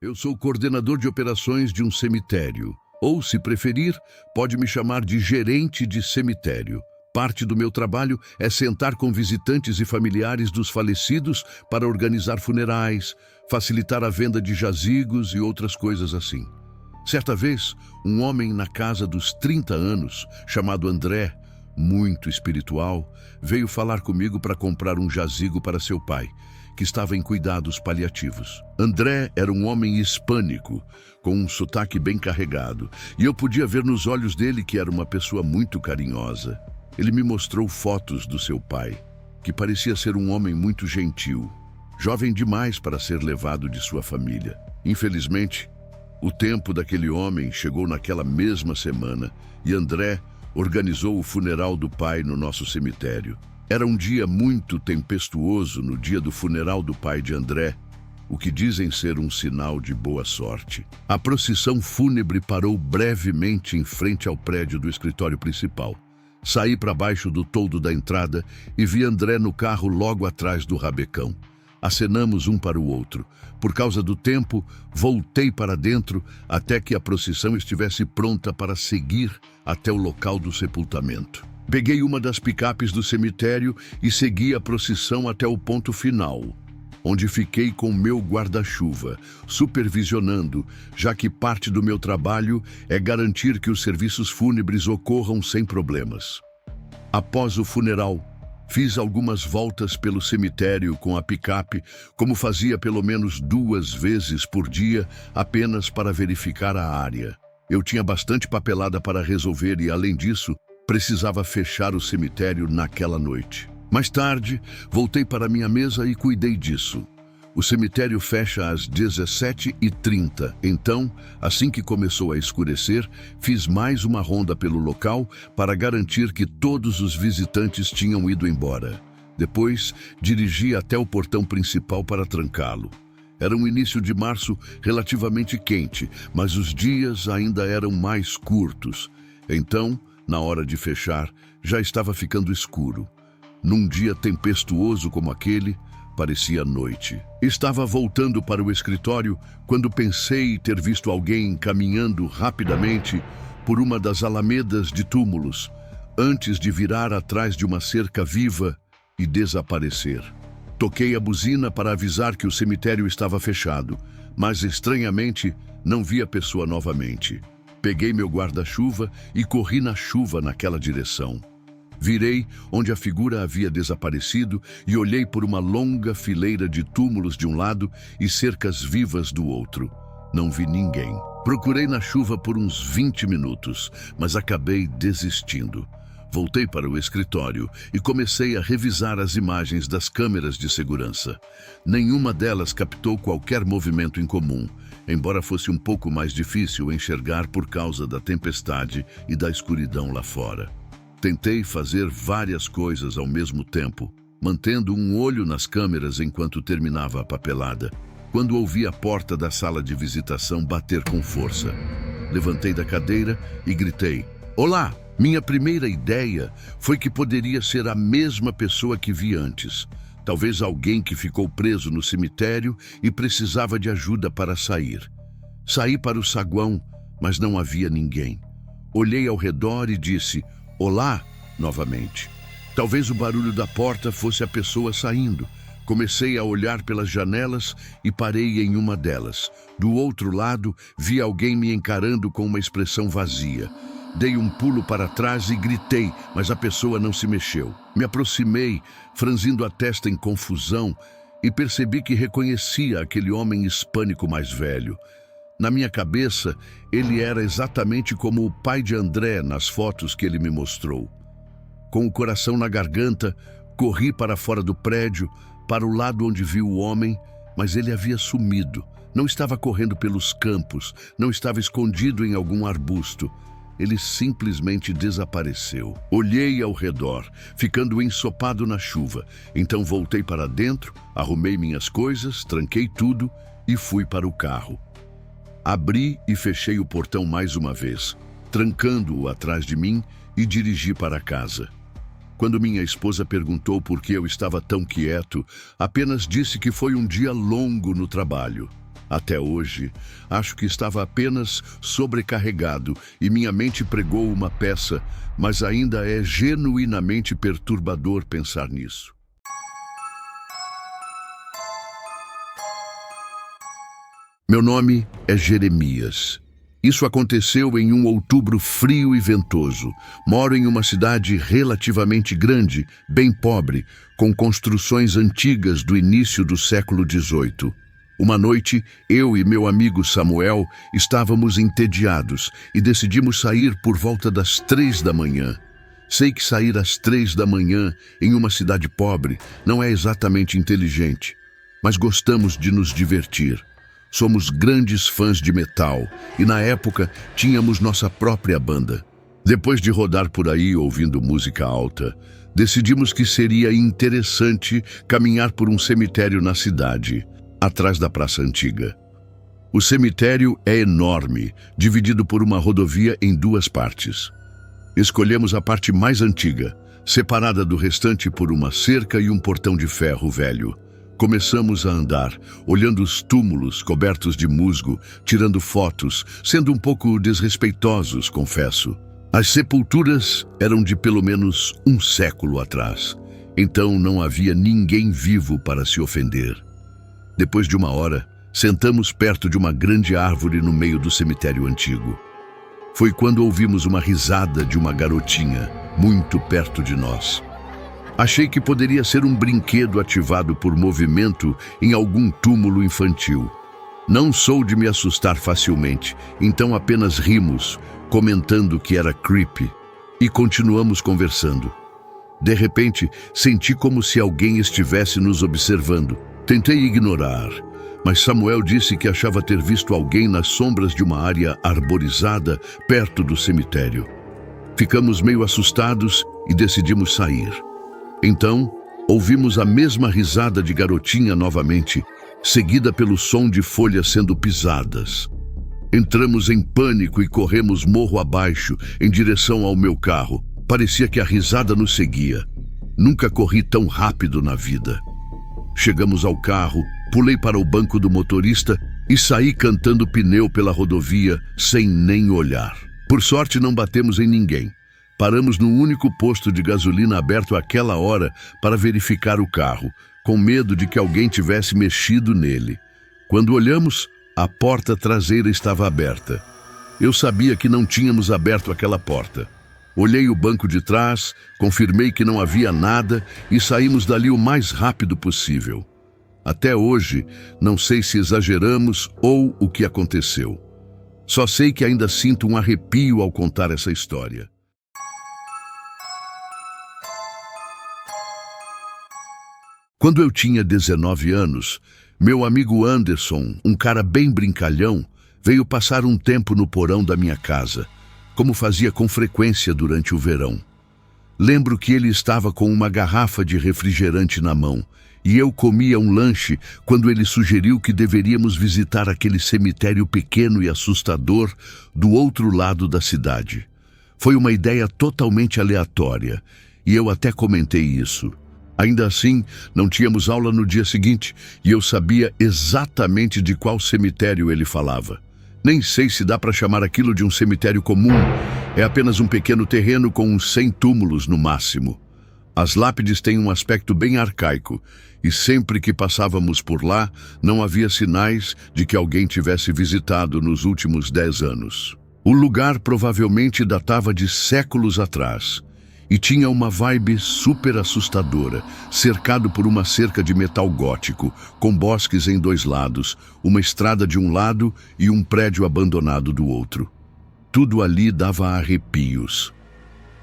Eu sou coordenador de operações de um cemitério. Ou, se preferir, pode me chamar de gerente de cemitério. Parte do meu trabalho é sentar com visitantes e familiares dos falecidos para organizar funerais, facilitar a venda de jazigos e outras coisas assim. Certa vez, um homem na casa dos 30 anos, chamado André, muito espiritual, veio falar comigo para comprar um jazigo para seu pai, que estava em cuidados paliativos. André era um homem hispânico, com um sotaque bem carregado, e eu podia ver nos olhos dele que era uma pessoa muito carinhosa. Ele me mostrou fotos do seu pai, que parecia ser um homem muito gentil, jovem demais para ser levado de sua família. Infelizmente, o tempo daquele homem chegou naquela mesma semana e André organizou o funeral do pai no nosso cemitério. Era um dia muito tempestuoso no dia do funeral do pai de André, o que dizem ser um sinal de boa sorte. A procissão fúnebre parou brevemente em frente ao prédio do escritório principal. Saí para baixo do toldo da entrada e vi André no carro logo atrás do rabecão. Acenamos um para o outro. Por causa do tempo, voltei para dentro até que a procissão estivesse pronta para seguir até o local do sepultamento. Peguei uma das picapes do cemitério e segui a procissão até o ponto final, onde fiquei com meu guarda-chuva, supervisionando, já que parte do meu trabalho é garantir que os serviços fúnebres ocorram sem problemas. Após o funeral, fiz algumas voltas pelo cemitério com a picape, como fazia pelo menos 2 vezes por dia, apenas para verificar a área. Eu tinha bastante papelada para resolver e, além disso, precisava fechar o cemitério naquela noite. Mais tarde, voltei para minha mesa e cuidei disso. O cemitério fecha às 17h30, então, assim que começou a escurecer, fiz mais uma ronda pelo local para garantir que todos os visitantes tinham ido embora. Depois, dirigi até o portão principal para trancá-lo. Era um início de março relativamente quente, mas os dias ainda eram mais curtos. Então, na hora de fechar, já estava ficando escuro. Num dia tempestuoso como aquele, parecia noite. Estava voltando para o escritório quando pensei ter visto alguém caminhando rapidamente por uma das alamedas de túmulos, antes de virar atrás de uma cerca viva e desaparecer. Toquei a buzina para avisar que o cemitério estava fechado, mas estranhamente não vi a pessoa novamente. Peguei meu guarda-chuva e corri na chuva naquela direção. Virei onde a figura havia desaparecido e olhei por uma longa fileira de túmulos de um lado e cercas vivas do outro. Não vi ninguém. Procurei na chuva por uns 20 minutos, mas acabei desistindo. Voltei para o escritório e comecei a revisar as imagens das câmeras de segurança. Nenhuma delas captou qualquer movimento incomum, embora fosse um pouco mais difícil enxergar por causa da tempestade e da escuridão lá fora. Tentei fazer várias coisas ao mesmo tempo, mantendo um olho nas câmeras enquanto terminava a papelada, quando ouvi a porta da sala de visitação bater com força. Levantei da cadeira e gritei: "Olá!" Minha primeira ideia foi que poderia ser a mesma pessoa que vi antes. Talvez alguém que ficou preso no cemitério e precisava de ajuda para sair. Saí para o saguão, mas não havia ninguém. Olhei ao redor e disse: "Olá!" novamente. Talvez o barulho da porta fosse a pessoa saindo. Comecei a olhar pelas janelas e parei em uma delas. Do outro lado, vi alguém me encarando com uma expressão vazia. Dei um pulo para trás e gritei, mas a pessoa não se mexeu. Me aproximei, franzindo a testa em confusão, e percebi que reconhecia aquele homem hispânico mais velho. Na minha cabeça, ele era exatamente como o pai de André nas fotos que ele me mostrou. Com o coração na garganta, corri para fora do prédio, para o lado onde vi o homem, mas ele havia sumido. Não estava correndo pelos campos, não estava escondido em algum arbusto. Ele simplesmente desapareceu. Olhei ao redor, ficando ensopado na chuva. Então voltei para dentro, arrumei minhas coisas, tranquei tudo e fui para o carro. Abri e fechei o portão mais uma vez, trancando-o atrás de mim, e dirigi para casa. Quando minha esposa perguntou por que eu estava tão quieto, apenas disse que foi um dia longo no trabalho. Até hoje, acho que estava apenas sobrecarregado e minha mente pregou uma peça, mas ainda é genuinamente perturbador pensar nisso. Meu nome é Jeremias. Isso aconteceu em um outubro frio e ventoso. Moro em uma cidade relativamente grande, bem pobre, com construções antigas do início do século XVIII. Uma noite, eu e meu amigo Samuel estávamos entediados e decidimos sair por volta das 3 da manhã. Sei que sair às 3 da manhã em uma cidade pobre não é exatamente inteligente, mas gostamos de nos divertir. Somos grandes fãs de metal e, na época, tínhamos nossa própria banda. Depois de rodar por aí ouvindo música alta, decidimos que seria interessante caminhar por um cemitério na cidade, atrás da Praça Antiga. O cemitério é enorme, dividido por uma rodovia em 2 partes. Escolhemos a parte mais antiga, separada do restante por uma cerca e um portão de ferro velho. Começamos a andar, olhando os túmulos cobertos de musgo, tirando fotos, sendo um pouco desrespeitosos, confesso. As sepulturas eram de pelo menos um século atrás, então não havia ninguém vivo para se ofender. Depois de 1 hora, sentamos perto de uma grande árvore no meio do cemitério antigo. Foi quando ouvimos uma risada de uma garotinha, muito perto de nós. Achei que poderia ser um brinquedo ativado por movimento em algum túmulo infantil. Não sou de me assustar facilmente, então apenas rimos, comentando que era creepy, e continuamos conversando. De repente, senti como se alguém estivesse nos observando. Tentei ignorar, mas Samuel disse que achava ter visto alguém nas sombras de uma área arborizada perto do cemitério. Ficamos meio assustados e decidimos sair. Então, ouvimos a mesma risada de garotinha novamente, seguida pelo som de folhas sendo pisadas. Entramos em pânico e corremos morro abaixo, em direção ao meu carro. Parecia que a risada nos seguia. Nunca corri tão rápido na vida. Chegamos ao carro, pulei para o banco do motorista e saí cantando pneu pela rodovia, sem nem olhar. Por sorte, não batemos em ninguém. Paramos no único posto de gasolina aberto àquela hora para verificar o carro, com medo de que alguém tivesse mexido nele. Quando olhamos, a porta traseira estava aberta. Eu sabia que não tínhamos aberto aquela porta. Olhei o banco de trás, confirmei que não havia nada e saímos dali o mais rápido possível. Até hoje, não sei se exageramos ou o que aconteceu. Só sei que ainda sinto um arrepio ao contar essa história. Quando eu tinha 19 anos, meu amigo Anderson, um cara bem brincalhão, veio passar um tempo no porão da minha casa, como fazia com frequência durante o verão. Lembro que ele estava com uma garrafa de refrigerante na mão e eu comia um lanche quando ele sugeriu que deveríamos visitar aquele cemitério pequeno e assustador do outro lado da cidade. Foi uma ideia totalmente aleatória e eu até comentei isso. Ainda assim, não tínhamos aula no dia seguinte e eu sabia exatamente de qual cemitério ele falava. Nem sei se dá para chamar aquilo de um cemitério comum. É apenas um pequeno terreno com uns 100 túmulos no máximo. As lápides têm um aspecto bem arcaico e sempre que passávamos por lá, não havia sinais de que alguém tivesse visitado nos últimos 10 anos. O lugar provavelmente datava de séculos atrás. E tinha uma vibe super assustadora, cercado por uma cerca de metal gótico, com bosques em 2 lados, uma estrada de um lado e um prédio abandonado do outro. Tudo ali dava arrepios.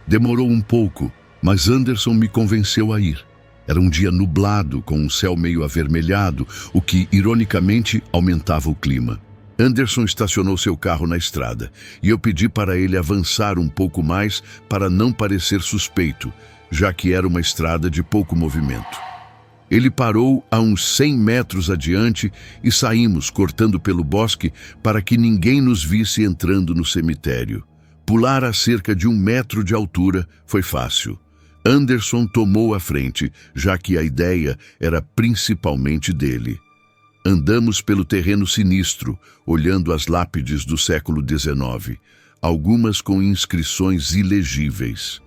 Demorou um pouco, mas Anderson me convenceu a ir. Era um dia nublado, com um céu meio avermelhado, o que, ironicamente, aumentava o clima. Anderson estacionou seu carro na estrada e eu pedi para ele avançar um pouco mais para não parecer suspeito, já que era uma estrada de pouco movimento. Ele parou a uns 100 metros adiante e saímos cortando pelo bosque para que ninguém nos visse entrando no cemitério. Pular a cerca de 1 metro de altura foi fácil. Anderson tomou a frente, já que a ideia era principalmente dele. Andamos pelo terreno sinistro, olhando as lápides do século XIX, algumas com inscrições ilegíveis.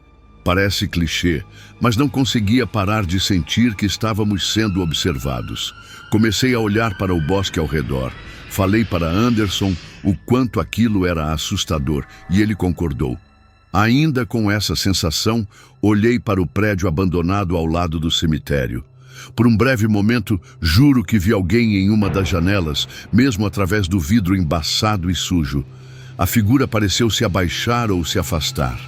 Parece clichê, mas não conseguia parar de sentir que estávamos sendo observados. Comecei a olhar para o bosque ao redor. Falei para Anderson o quanto aquilo era assustador e ele concordou. Ainda com essa sensação, olhei para o prédio abandonado ao lado do cemitério. Por um breve momento, juro que vi alguém em uma das janelas, mesmo através do vidro embaçado e sujo. A figura pareceu se abaixar ou se afastar.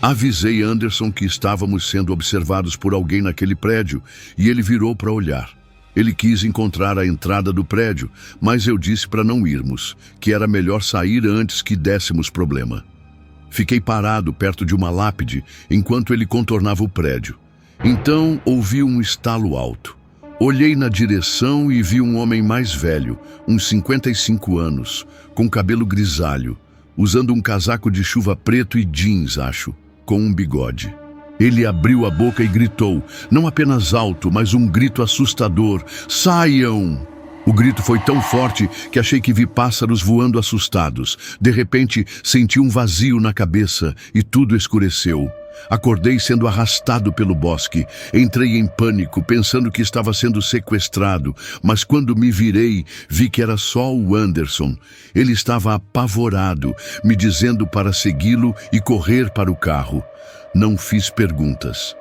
Avisei Anderson que estávamos sendo observados por alguém naquele prédio e ele virou para olhar. Ele quis encontrar a entrada do prédio, mas eu disse para não irmos, que era melhor sair antes que dessemos problema. Fiquei parado perto de uma lápide enquanto ele contornava o prédio. Então ouvi um estalo alto. Olhei na direção e vi um homem mais velho, uns 55 anos, com cabelo grisalho, usando um casaco de chuva preto e jeans, acho, com um bigode. Ele abriu a boca e gritou, não apenas alto, mas um grito assustador: "Saiam!" O grito foi tão forte que achei que vi pássaros voando assustados. De repente, senti um vazio na cabeça e tudo escureceu. Acordei sendo arrastado pelo bosque. Entrei em pânico, pensando que estava sendo sequestrado, mas quando me virei, vi que era só o Anderson. Ele estava apavorado, me dizendo para segui-lo e correr para o carro. Não fiz perguntas.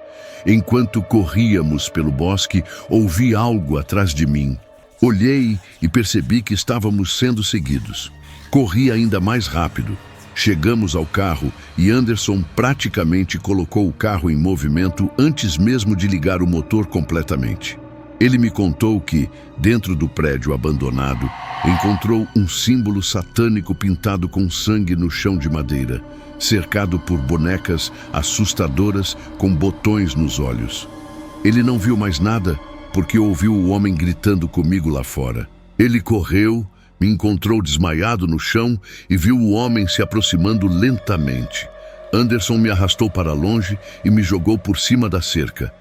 Enquanto corríamos pelo bosque, ouvi algo atrás de mim. Olhei e percebi que estávamos sendo seguidos. Corri ainda mais rápido. Chegamos ao carro e Anderson praticamente colocou o carro em movimento antes mesmo de ligar o motor completamente. Ele me contou que, dentro do prédio abandonado, encontrou um símbolo satânico pintado com sangue no chão de madeira, cercado por bonecas assustadoras com botões nos olhos. Ele não viu mais nada porque ouviu o homem gritando comigo lá fora. Ele correu, me encontrou desmaiado no chão e viu o homem se aproximando lentamente. Anderson me arrastou para longe e me jogou por cima da cerca.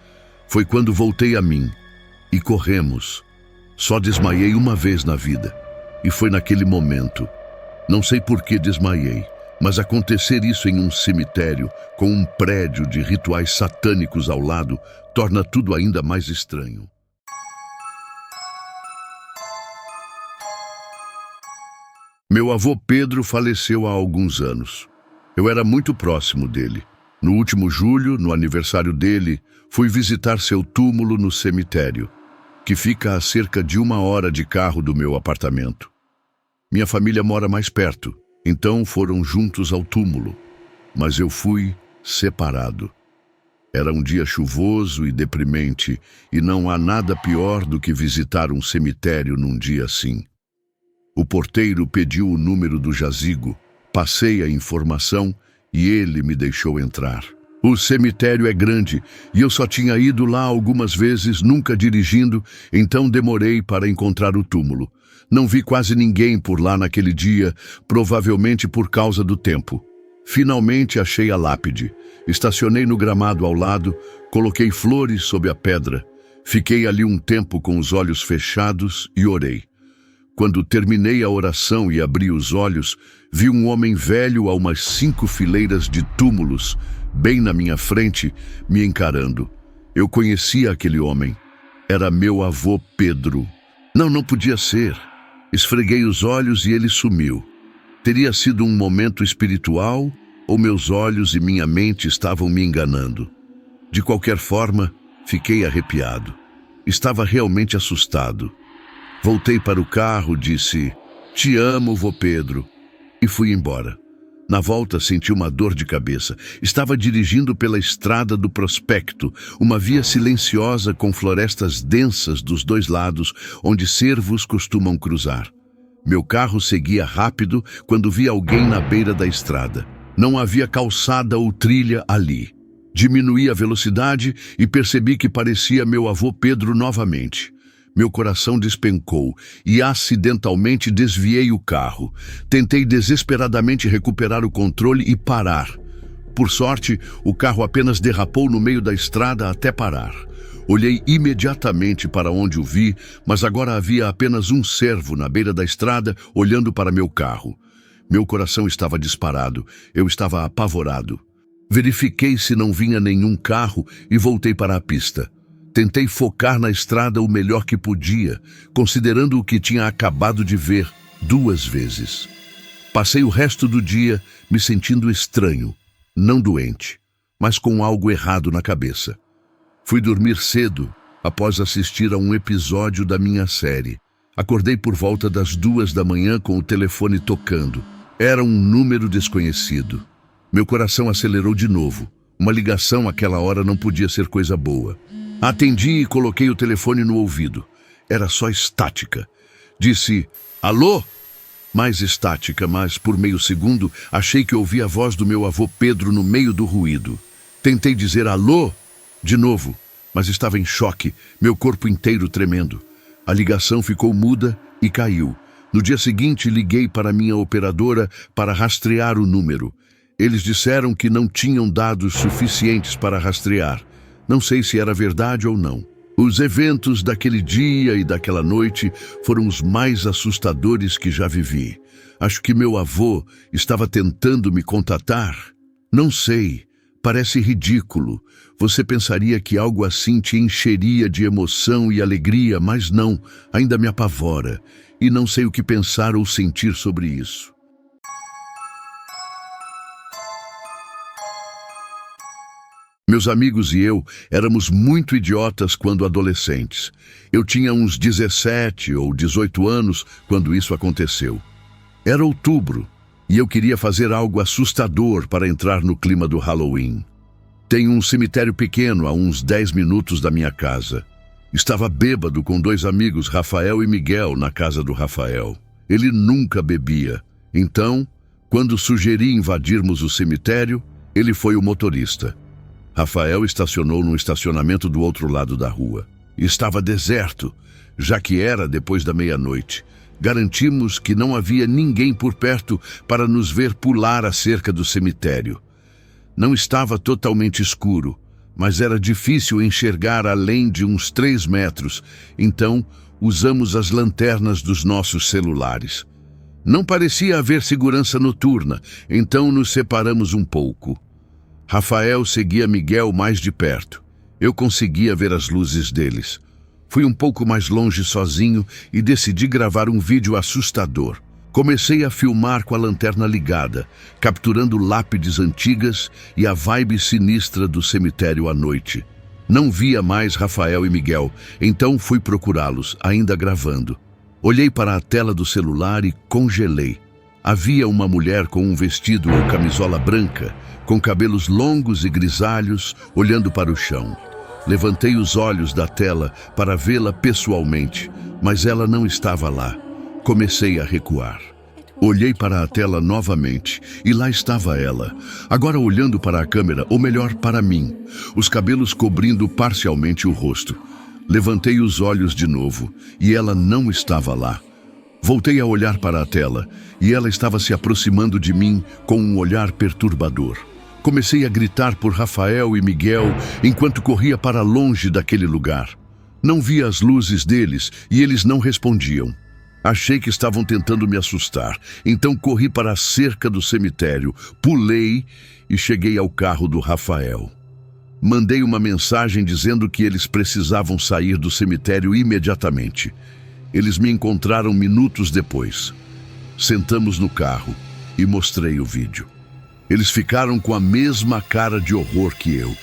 Foi quando voltei a mim e corremos. Só desmaiei uma vez na vida e foi naquele momento. Não sei por que desmaiei, mas acontecer isso em um cemitério com um prédio de rituais satânicos ao lado torna tudo ainda mais estranho. Meu avô Pedro faleceu há alguns anos. Eu era muito próximo dele. No último julho, no aniversário dele, fui visitar seu túmulo no cemitério, que fica a cerca de 1 hora de carro do meu apartamento. Minha família mora mais perto, então foram juntos ao túmulo, mas eu fui separado. Era um dia chuvoso e deprimente, e não há nada pior do que visitar um cemitério num dia assim. O porteiro pediu o número do jazigo, passei a informação e ele me deixou entrar. O cemitério é grande e eu só tinha ido lá algumas vezes, nunca dirigindo, então demorei para encontrar o túmulo. Não vi quase ninguém por lá naquele dia, provavelmente por causa do tempo. Finalmente achei a lápide. Estacionei no gramado ao lado, coloquei flores sob a pedra. Fiquei ali um tempo com os olhos fechados e orei. Quando terminei a oração e abri os olhos, vi um homem velho a umas 5 fileiras de túmulos, bem na minha frente, me encarando. Eu conhecia aquele homem. Era meu avô Pedro. Não podia ser. Esfreguei os olhos e ele sumiu. Teria sido um momento espiritual ou meus olhos e minha mente estavam me enganando? De qualquer forma, fiquei arrepiado. Estava realmente assustado. Voltei para o carro, disse, "Te amo, vô Pedro", e fui embora. Na volta, senti uma dor de cabeça. Estava dirigindo pela estrada do Prospecto, uma via silenciosa com florestas densas dos dois lados, onde cervos costumam cruzar. Meu carro seguia rápido quando vi alguém na beira da estrada. Não havia calçada ou trilha ali. Diminuí a velocidade e percebi que parecia meu avô Pedro novamente. Meu coração despencou e acidentalmente desviei o carro. Tentei desesperadamente recuperar o controle e parar. Por sorte, o carro apenas derrapou no meio da estrada até parar. Olhei imediatamente para onde o vi, mas agora havia apenas um servo na beira da estrada olhando para meu carro. Meu coração estava disparado, eu estava apavorado. Verifiquei se não vinha nenhum carro e voltei para a pista. Tentei focar na estrada o melhor que podia, considerando o que tinha acabado de ver 2 vezes. Passei o resto do dia me sentindo estranho, não doente, mas com algo errado na cabeça. Fui dormir cedo após assistir a um episódio da minha série. Acordei por volta das 2 da manhã com o telefone tocando. Era um número desconhecido. Meu coração acelerou de novo. Uma ligação àquela hora não podia ser coisa boa. Atendi e coloquei o telefone no ouvido. Era só estática. Disse, alô? Mais estática, mas por meio segundo achei que ouvi a voz do meu avô Pedro no meio do ruído. Tentei dizer alô de novo, mas estava em choque, meu corpo inteiro tremendo. A ligação ficou muda e caiu. No dia seguinte, liguei para minha operadora para rastrear o número. Eles disseram que não tinham dados suficientes para rastrear. Não sei se era verdade ou não. Os eventos daquele dia e daquela noite foram os mais assustadores que já vivi. Acho que meu avô estava tentando me contatar. Não sei, parece ridículo. Você pensaria que algo assim te encheria de emoção e alegria, mas não, ainda me apavora. E não sei o que pensar ou sentir sobre isso. Meus amigos e eu éramos muito idiotas quando adolescentes. Eu tinha uns 17 ou 18 anos quando isso aconteceu. Era outubro e eu queria fazer algo assustador para entrar no clima do Halloween. Tem um cemitério pequeno a uns 10 minutos da minha casa. Estava bêbado com 2 amigos, Rafael e Miguel, na casa do Rafael. Ele nunca bebia. Então, quando sugeri invadirmos o cemitério, ele foi o motorista. Rafael estacionou no estacionamento do outro lado da rua. Estava deserto, já que era depois da meia-noite. Garantimos que não havia ninguém por perto para nos ver pular a cerca do cemitério. Não estava totalmente escuro, mas era difícil enxergar além de uns 3 metros, então usamos as lanternas dos nossos celulares. Não parecia haver segurança noturna, então nos separamos um pouco. Rafael seguia Miguel mais de perto. Eu conseguia ver as luzes deles. Fui um pouco mais longe sozinho e decidi gravar um vídeo assustador. Comecei a filmar com a lanterna ligada, capturando lápides antigas e a vibe sinistra do cemitério à noite. Não via mais Rafael e Miguel, então fui procurá-los, ainda gravando. Olhei para a tela do celular e congelei. Havia uma mulher com um vestido ou camisola branca, com cabelos longos e grisalhos, olhando para o chão. Levantei os olhos da tela para vê-la pessoalmente, mas ela não estava lá. Comecei a recuar. Olhei para a tela novamente e lá estava ela, agora olhando para a câmera, ou melhor, para mim, os cabelos cobrindo parcialmente o rosto. Levantei os olhos de novo e ela não estava lá. Voltei a olhar para a tela e ela estava se aproximando de mim com um olhar perturbador. Comecei a gritar por Rafael e Miguel enquanto corria para longe daquele lugar. Não via as luzes deles e eles não respondiam. Achei que estavam tentando me assustar, então corri para a cerca do cemitério, pulei e cheguei ao carro do Rafael. Mandei uma mensagem dizendo que eles precisavam sair do cemitério imediatamente. Eles me encontraram minutos depois. Sentamos no carro e mostrei o vídeo. Eles ficaram com a mesma cara de horror que eu.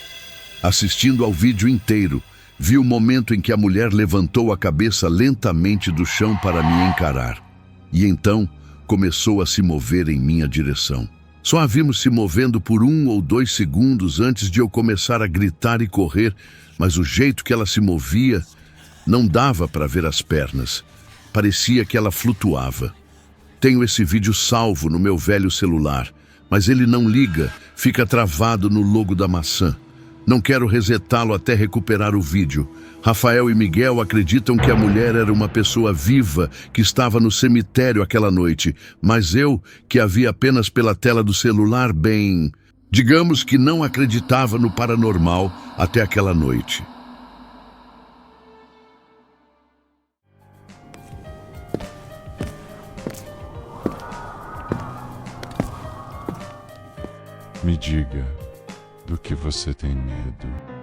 Assistindo ao vídeo inteiro, vi o momento em que a mulher levantou a cabeça lentamente do chão para me encarar. E então começou a se mover em minha direção. Só a vimos se movendo por 1 ou 2 segundos antes de eu começar a gritar e correr, mas o jeito que ela se movia não dava para ver as pernas. Parecia que ela flutuava. Tenho esse vídeo salvo no meu velho celular, mas ele não liga, fica travado no logo da maçã. Não quero resetá-lo até recuperar o vídeo. Rafael e Miguel acreditam que a mulher era uma pessoa viva que estava no cemitério aquela noite, mas eu, que a vi apenas pela tela do celular, digamos que não acreditava no paranormal até aquela noite. me diga do que você tem medo.